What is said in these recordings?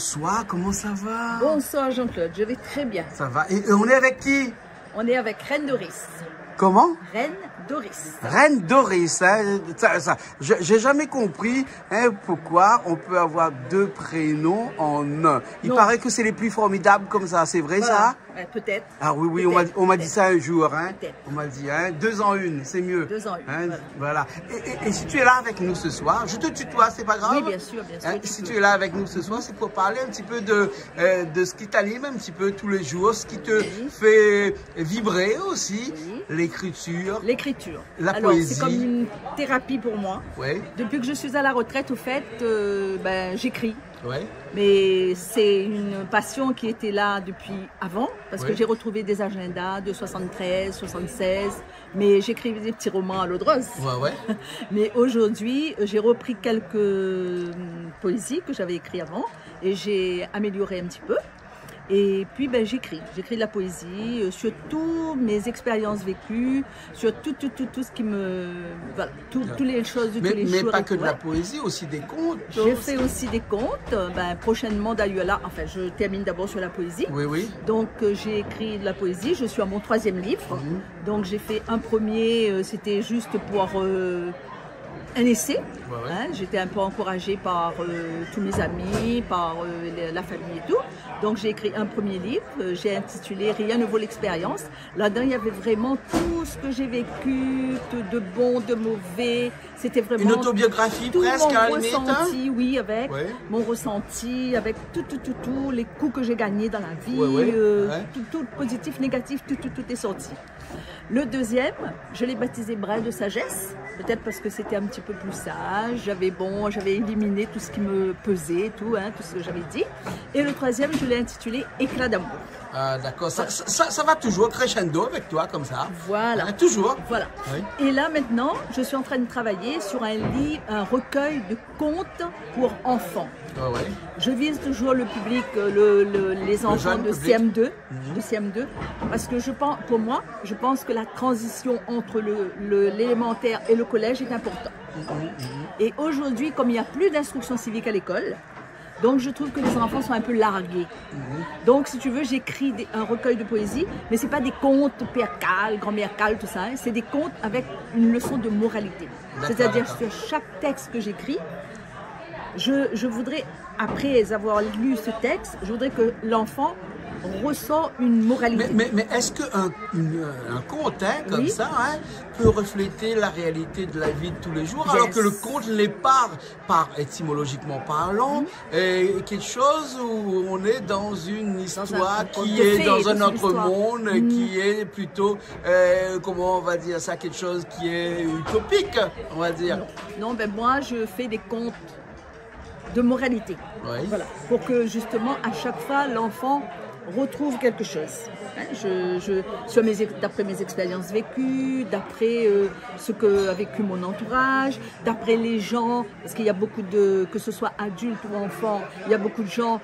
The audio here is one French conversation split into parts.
bonsoir, comment ça va? Bonsoir Jean-Claude, je vais très bien. Ça va. Et on est avec qui? On est avec Reine Doris. Comment? Reine Doris. Reine Doris, hein, j'ai jamais compris pourquoi on peut avoir deux prénoms en un. Il paraît que c'est les plus formidables comme ça, c'est vrai ça? Ouais, peut-être. Ah oui, oui, on m'a dit ça un jour. Hein. On m'a dit, deux en une, c'est mieux. Deux en une, hein, voilà. Et si tu es là avec nous ce soir, je te tutoie, c'est pas grave? Oui, bien sûr, bien sûr. Hein, si tu es là avec nous ce soir, c'est pour parler un petit peu de ce qui t'anime un petit peu tous les jours, ce qui te fait vibrer aussi, l'écriture. L'écriture. La Alors, poésie. c'est comme une thérapie pour moi. Ouais. Depuis que je suis à la retraite, au fait, j'écris. Ouais. Mais c'est une passion qui était là depuis avant, parce que j'ai retrouvé des agendas de 73, 76, mais j'écrivais des petits romans à l'eau de rose. Mais aujourd'hui, j'ai repris quelques poésies que j'avais écrites avant, et j'ai amélioré un petit peu. Et puis j'écris de la poésie sur toutes mes expériences vécues, sur tout ce qui me... Voilà, toutes les choses de tous les jours. Mais pas que de la poésie, aussi des contes. J'ai fait aussi des contes. Prochainement d'ailleurs là, enfin je termine d'abord sur la poésie. Oui, oui. Donc j'ai écrit de la poésie, je suis à mon 3e livre. Donc j'ai fait un premier, c'était juste pour... un essai. Hein, j'étais un peu encouragée par tous mes amis, par la famille et tout. Donc j'ai écrit un premier livre, j'ai intitulé Rien ne vaut l'expérience. Là-dedans, il y avait vraiment tout ce que j'ai vécu, de bon, de mauvais. C'était vraiment une autobiographie tout presque à mon ressenti, oui, avec mon ressenti, avec tous les coups que j'ai gagnés dans la vie, tout positif, négatif, tout est sorti. Le deuxième, je l'ai baptisé Brin de sagesse, peut-être parce que c'était un petit peu plus sage, j'avais éliminé tout ce qui me pesait, tout ce que j'avais dit. Et le troisième, je l'ai intitulé Éclat d'amour. Ah d'accord, ça va toujours crescendo avec toi comme ça. Voilà. Toujours. Voilà. Oui. Et là maintenant, je suis en train de travailler sur un recueil de contes pour enfants. Je vise toujours le public, les enfants de CM2, de CM2, parce que pour moi, je pense que la transition entre l'élémentaire et le collège est importante. Et aujourd'hui, comme il n'y a plus d'instruction civique à l'école, donc je trouve que les enfants sont un peu largués. Donc si tu veux, j'écris un recueil de poésie, mais ce n'est pas des contes Père Cal, Grand-mère Cal, tout ça, c'est des contes avec une leçon de moralité. C'est-à-dire sur chaque texte que j'écris, je voudrais, après avoir lu ce texte, je voudrais que l'enfant ressent une moralité. Mais est-ce qu'un conte comme ça peut refléter la réalité de la vie de tous les jours, alors que le conte n'est pas, étymologiquement parlant, quelque chose où on est dans une histoire qui est dans un autre monde, qui est plutôt, comment on va dire ça, quelque chose qui est utopique, on va dire. Non, moi je fais des contes de moralité, voilà, pour que justement à chaque fois l'enfant retrouve quelque chose. D'après mes expériences vécues, d'après ce qu'a vécu mon entourage, d'après les gens, parce qu'il y a beaucoup que ce soit adulte ou enfant, il y a beaucoup de gens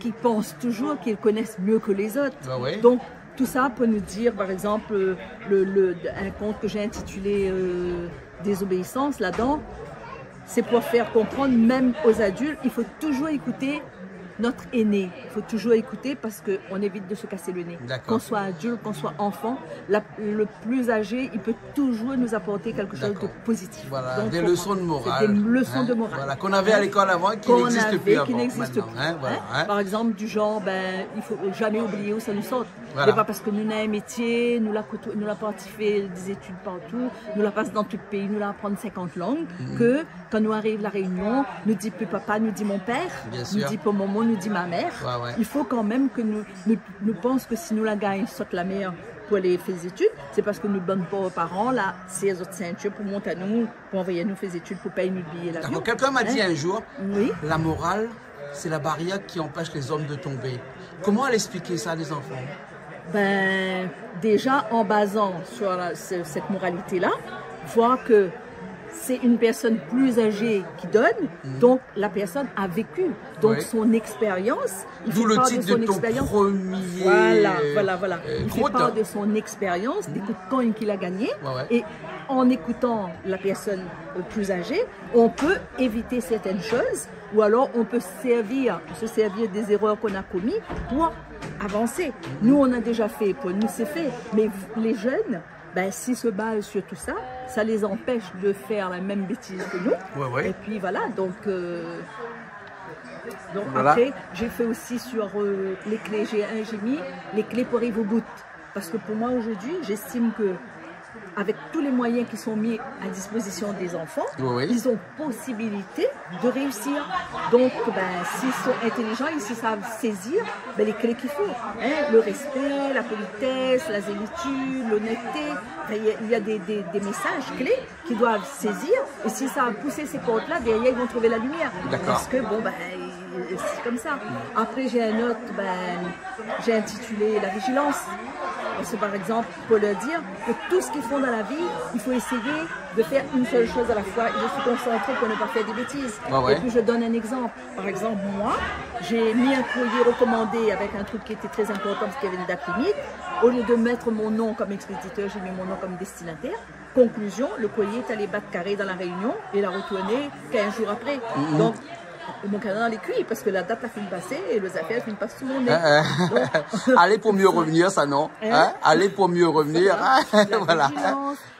qui pensent toujours qu'ils connaissent mieux que les autres. Donc tout ça peut nous dire, par exemple, un conte que j'ai intitulé Désobéissance, là-dedans, c'est pour faire comprendre, même aux adultes, il faut toujours écouter notre aîné. Il faut toujours écouter parce qu'on évite de se casser le nez. Qu'on soit adulte, qu'on soit enfant, le plus âgé, il peut toujours nous apporter quelque chose de positif. Voilà, donc, des leçons de morale. Des leçons de morale. Voilà, qu'on avait à l'école avant, qui n'existent plus avant. Par exemple, du genre, il ne faut jamais oublier où ça nous sort. Ce n'est pas parce que nous avons un métier, nous l'avons pas fait des études partout, nous la passe dans tout le pays, nous l'avons apprendre 50 langues, que quand nous arrive la réunion, nous dit plus papa, nous dit mon père, nous dit pour maman, nous dit ma mère. Il faut quand même que nous pensions que si nous la gagnons, saute la mère pour aller faire des études, c'est parce que nous ne donnons pas aux parents là, ces autres ceintures pour monter à nous, pour envoyer nous faire des études, pour payer nos billets l'avion. Quelqu'un m'a dit un jour, la morale, c'est la barrière qui empêche les hommes de tomber. Comment elle expliquer ça à des enfants? Déjà en basant sur cette moralité-là, voir que c'est une personne plus âgée qui donne, donc la personne a vécu. Donc son expérience, il fait part de son expérience. Voilà. Il fait part de son expérience, des coups de cogne qu'il a gagnés. Et en écoutant la personne plus âgée, on peut éviter certaines choses, ou alors on peut se servir des erreurs qu'on a commises pour avancer. Nous, on a déjà fait, pour nous c'est fait, mais les jeunes, ben, s'ils se basent sur tout ça, ça les empêche de faire la même bêtise que nous. Et puis voilà, donc après, j'ai fait aussi sur les clés. J'ai mis les clés pour arriver au bout. Parce que pour moi aujourd'hui, j'estime que avec tous les moyens qui sont mis à disposition des enfants, ils ont possibilité de réussir. Donc, s'ils sont intelligents, ils savent saisir les clés qu'il faut. Le respect, la politesse, la zénitude, l'honnêteté. Il y a des messages clés qu'ils doivent saisir. Et si ça a poussé ces portes-là, derrière, ils vont trouver la lumière. Parce que, c'est comme ça. Après, j'ai un autre, j'ai intitulé La vigilance. C'est par exemple pour leur dire que tout ce qu'ils font dans la vie, il faut essayer de faire une seule chose à la fois. Je suis concentrée pour ne pas faire des bêtises. Et puis je donne un exemple. Par exemple, moi, j'ai mis un courrier recommandé avec un truc qui était très important parce qu'il y avait une date limite. Au lieu de mettre mon nom comme expéditeur, j'ai mis mon nom comme destinataire. Conclusion, le courrier est allé battre carré dans la Réunion et l'a retourné 15 jours après. Donc, mon canard dans les cuits parce que la date a fini de passer et les affaires finissent pas sous mon nez. Allez pour mieux revenir, ça non. Allez pour mieux revenir. Voilà.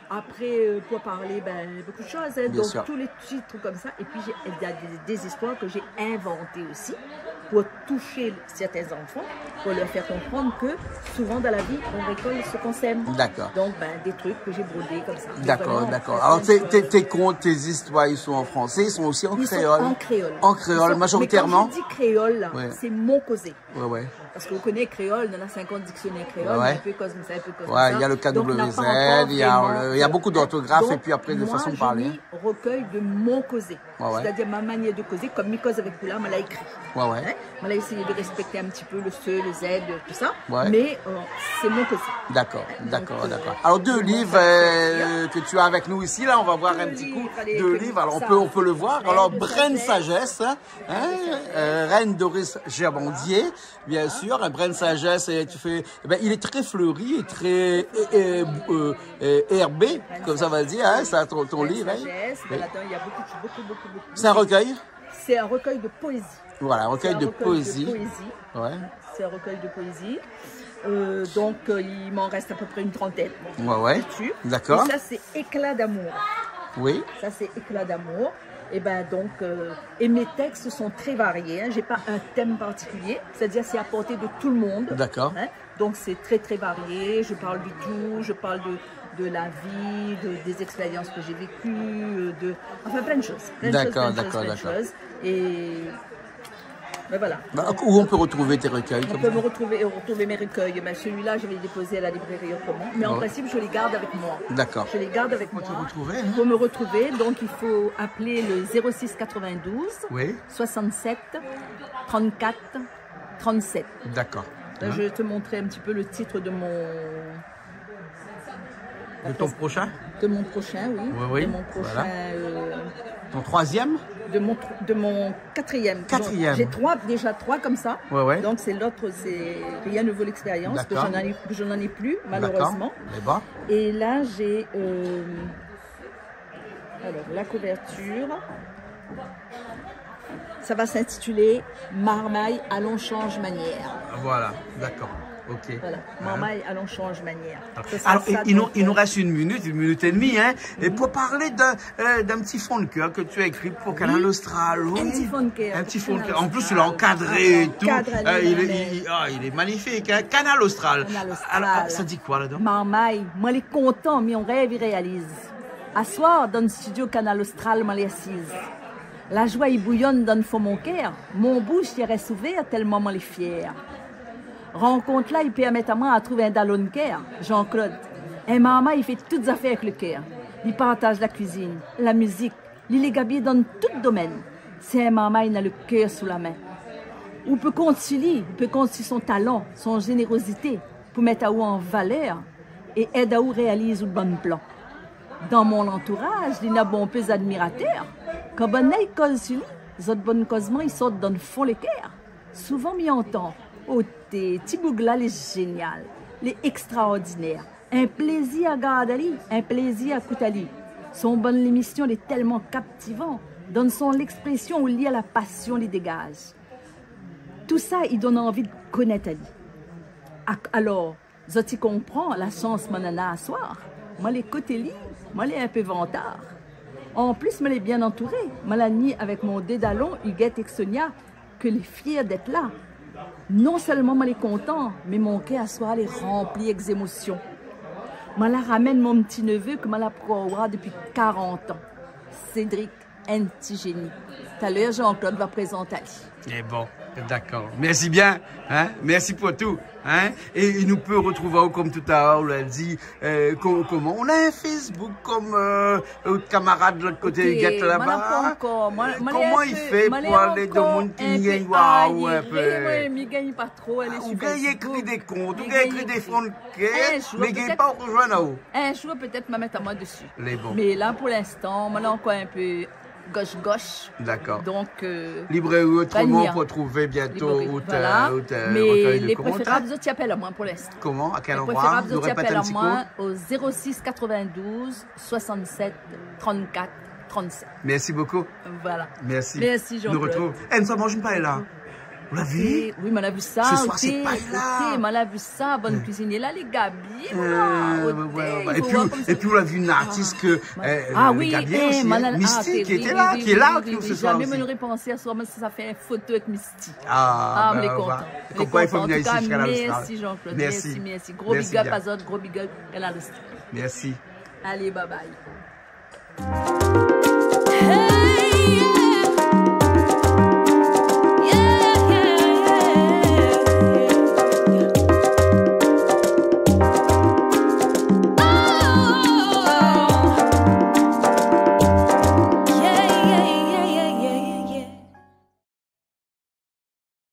Après, pour parler, beaucoup de choses. Donc, tous les titres comme ça. Et puis, il y a des histoires que j'ai inventées aussi pour toucher certains enfants, pour leur faire comprendre que souvent dans la vie, on récolte ce qu'on sème. D'accord. Donc, des trucs que j'ai brodés comme ça. D'accord. Alors, tes contes, tes histoires, ils sont en français, ils sont aussi en créole. En créole. En créole, majoritairement. Mais quand je dis créole, c'est mon causé. Ouais. Parce que vous connaissez créole, il y en a 50 dictionnaires créole, un peu comme ça, un peu comme ça. Il y a le KWZ, il y a beaucoup d'orthographes et puis après de façon de parler. Moi, j'ai mis recueil de mon causé. C'est-à-dire ma manière de causer, comme mi cause avec Poula, je l'ai écrit. Je l'ai essayé de respecter un petit peu le se, le z, tout ça. Mais c'est mon causé. D'accord. Alors, deux livres que tu as avec nous ici, là, on va voir un petit coup. Deux livres, alors on peut le voir. Alors, Braine Sagesse, Reine Doris Gerbandier, bien sûr. Un brin de sagesse, il est très fleuri et très herbé, comme ça va dire, ça, ton livre. Il y a beaucoup. C'est un recueil? C'est un recueil de poésie. Voilà, un recueil de poésie. C'est un recueil de poésie. Donc, il m'en reste à peu près une trentaine. D'accord. Et ça, c'est Éclat d'amour. Oui. Ça, c'est Éclat d'amour. Et mes textes sont très variés. J'ai pas un thème particulier, c'est-à-dire c'est à portée de tout le monde. D'accord. Donc c'est très varié. Je parle du tout, je parle de la vie, des expériences que j'ai vécues, plein de choses. D'accord. Et voilà. Où on peut retrouver tes recueils? On peut me retrouver mes recueils. Celui-là, je vais le déposer à la librairie autrement. Mais en principe, je les garde avec moi. D'accord. Je les garde avec moi. Pour me retrouver, donc il faut appeler le 06 92 67 34 37. D'accord. Je vais te montrer un petit peu le titre de mon... De ton prochain? De mon prochain, oui. De mon prochain... Ton troisième? De mon quatrième. J'ai déjà trois comme ça. Donc c'est l'autre, c'est Rien ne vaut l'expérience, que je n'en ai plus, malheureusement. Et là, j'ai alors la couverture. Ça va s'intituler Marmaille, allons change manière. Voilà, d'accord. Ok. Voilà, Marmaille, allons change manière. Alors, il nous reste une minute et demie, et pour parler d'un petit fond de cœur que tu as écrit pour Canal Austral. Un petit fond de cœur. Un petit fond de cœur. En plus, tu l'as encadré et tout. Il est magnifique. Canal Austral. Alors, ça dit quoi là-dedans? Marmaille, moi, il est content, mais on rêve, il réalise. À soir, dans le studio Canal Austral, moi, les assise. La joie, il bouillonne dans le fond mon cœur. Mon bouche, il reste ouvert tellement moi, les fier. Rencontre là, il permet à moi de trouver un dallon de cœur, Jean-Claude. Et maman, il fait toutes affaires avec le cœur. Il partage la cuisine, la musique, il est gabier dans tout domaine. C'est un maman, il a le cœur sous la main. On peut compter sur lui, on peut compter sur son talent, son générosité, pour mettre à ou en valeur et aider à ou réaliser le bon plan. Dans mon entourage, il y a bon peu d'admirateurs. Quand on a cause sur lui, les autres bonnes causes, ils sortent dans le fond les cœurs. Souvent, m'y entend. Oh, t'es Tibougla, les génial, les extraordinaires. Un plaisir à garder, un plaisir à écouter. Son bonne émission est tellement captivant. Donne son l'expression où lié à la passion les dégage. Tout ça, il donne envie de connaître Ali. Alors, je comprends la chance que je à soir. Moi, les côtés li, moi, les un peu vantard. En plus, je l'ai bien entouré. Je l'ai mis avec mon dédalon, Huguette et Sonia, que les fiers d'être là. Non seulement je l'ai content, mais mon cœur à soir est rempli d'émotions. Je la ramène mon petit neveu que je la provoque depuis 40 ans. Cédric, un petit génie. Tout à l'heure, Jean-Claude va présenter Ali. Et bon. D'accord. Merci bien. Hein? Merci pour tout. Hein? Et il nous peut retrouver, comme tout à l'heure, on l'a dit, comment on a un Facebook comme notre camarade de l'autre côté, Huguette là-bas. Comment il fait pour aller dans le monde qui n'y gagne pas un peu? Il ne gagne pas trop. On gagne écrit des comptes, on gagne écrit des fonds de caisse, mais il ne gagne pas au rejoindre. Un jour, peut-être, je vais mettre moi dessus. Les bons. Mais là, pour l'instant, je suis encore un peu gauche-gauche. D'accord. Donc, librairie autrement pour trouver bientôt voilà. Mais les préférables, je t'appelle à moi pour l'instant. Comment? À quel endroit? Les préférables, je t'appelle à moi au 06 92 67 34 37. Merci beaucoup. Voilà. Merci. Merci, Jean-Claude. Nous retrouvons. Eh, nous mangeons pas là. On l'a vu? Oui, on a vu ça. Ce soir, c'est pas là. On a vu ça, bonne cuisinier. Là, les Gabi. Et puis, on a vu une artiste que. Oui, Misty, qui était là, qui est là, ce soir. Jamais me repensé à soi, mais ça fait une photo avec Misty. Ah, mais content. Comme quoi, il faut venir ici jusqu'à la Merci, Jean-Claude. Merci. Gros big up à Zod, gros big up à la liste. Merci. Allez, bye bye.